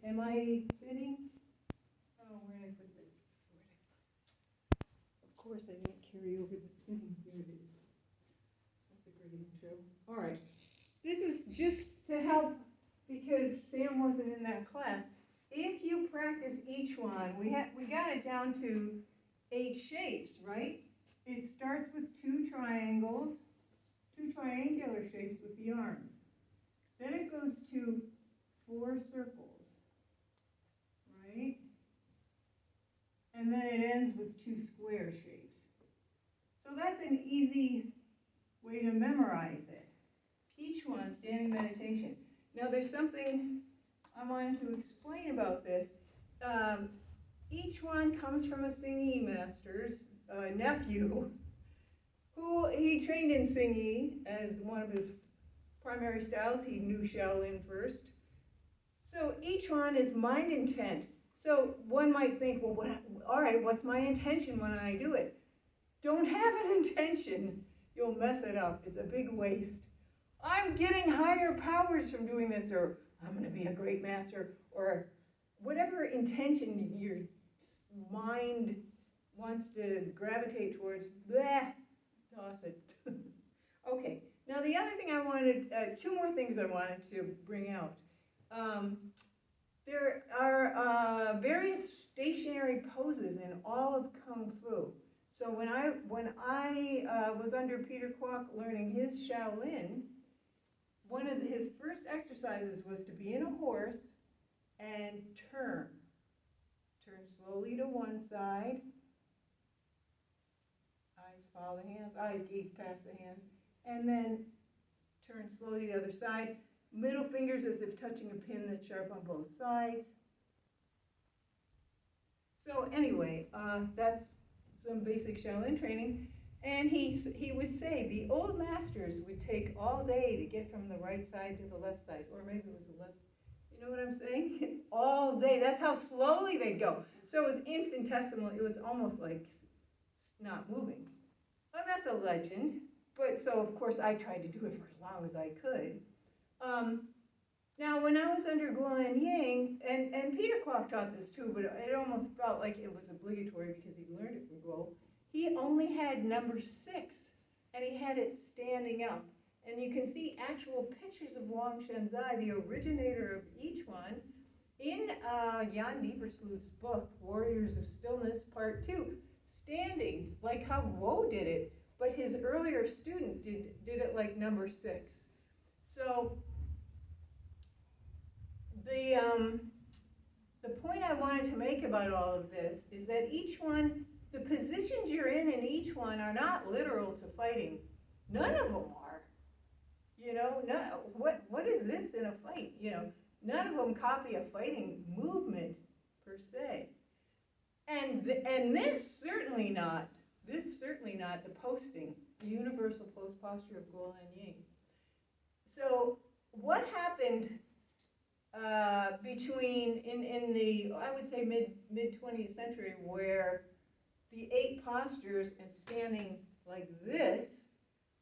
Am I fitting? Oh, where did I put it? Of course, I didn't carry over the thing. Here it is. That's a great intro. All right. This is just to help because Sam wasn't in that class. If you practice each one, we got it down to 8 shapes, right? It starts with 2 triangles, 2 triangular shapes with the arms. Then it goes to 4 circles, right? And then it ends with 2 square shapes. So that's an easy way to memorize it. Each one, standing meditation. Now there's something I wanted to explain about this. Each one comes from a Xing Yi master's nephew, who he trained in Xing Yi as one of his primary styles. He knew Shaolin first. So each one is mind intent. So one might think, well, all right, what's my intention when I do it? Don't have an intention. You'll mess it up. It's a big waste. I'm getting higher powers from doing this, or I'm going to be a great master, or whatever intention your mind wants to gravitate towards, bleh, toss it. Okay, now the other thing I wanted, 2 more things I wanted to bring out. There are various stationary poses in all of Kung Fu. So when I was under Peter Kwok learning his Shaolin, one of his first exercises was to be in a horse and turn. Turn slowly to one side. Eyes follow the hands, eyes gaze past the hands. And then turn slowly to the other side. Middle fingers as if touching a pin that's sharp on both sides. So anyway, that's some basic Shaolin training. And he would say the old masters would take all day to get from the right side to the left side, or maybe it was the left. You know what I'm saying? All day. That's how slowly they'd go. So it was infinitesimal. It was almost like not moving. Well, that's a legend. But so of course I tried to do it for as long as I could. Now when I was under Guolan Ying, and Peter Kwok taught this too, but it almost felt like it was obligatory because he learned it from Guo. He only had number 6, and he had it standing up. And you can see actual pictures of Wang Shenzai, the originator of each one, in Jan Diepersluit's book, Warriors of Stillness, Part 2, standing, like how Guo did it, but his earlier student did it like number 6. So the point I wanted to make about all of this is that each one, the positions you're in each one are not literal to fighting. None of them are. You know, what is this in a fight? You know, none of them copy a fighting movement per se. And this certainly not the posting, the universal pose posture of Guolan Ying. So what happened between in the, I would say mid 20th century, where the 8 postures and standing like this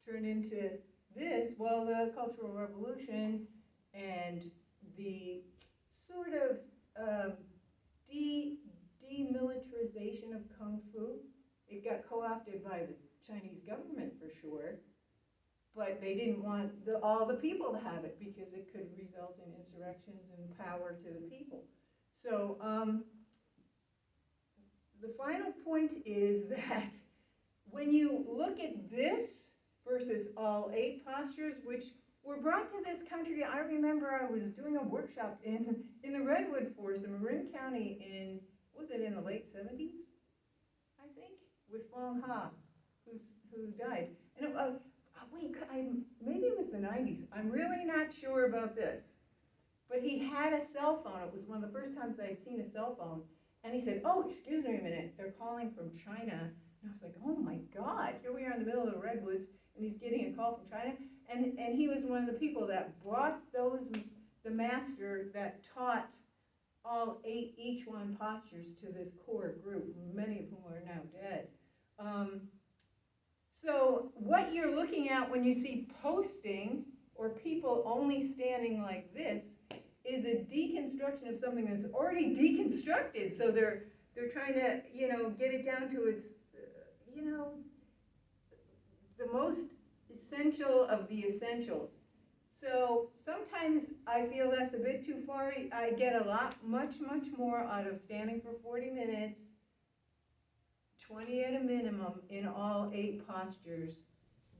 turned into this? Well, the Cultural Revolution and the sort of demilitarization of Kung Fu, it got co-opted by the Chinese government for sure, but they didn't want all the people to have it because it could result in insurrections and power to the people. So the final point is that when you look at this versus all 8 postures, which were brought to this country, I remember I was doing a workshop in the Redwood Forest in Marin County in, was it in the late 70s, I think, with Fong Ha, who died. And maybe it was the 90s. I'm really not sure about this. But he had a cell phone. It was one of the first times I had seen a cell phone. And he said, oh, excuse me a minute, they're calling from China. And I was like, oh my God, here we are in the middle of the redwoods, and he's getting a call from China. And he was one of the people that brought the master that taught all 8 each one postures to this core group, many of whom are now dead. So what you're looking at when you see posting or people only standing like this is a deconstruction reconstruction of something that's already deconstructed. So they're trying to, you know, get it down to its, you know, the most essential of the essentials. So sometimes I feel that's a bit too far. I get a lot, much more out of standing for 40 minutes, 20 at a minimum in all 8 postures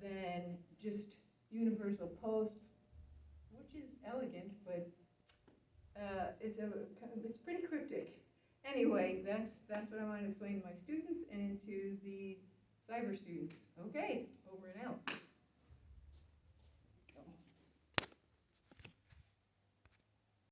than just universal post, which is elegant, but it's pretty cryptic. Anyway, that's what I want to explain to my students and to the cyber students. Okay, over and out.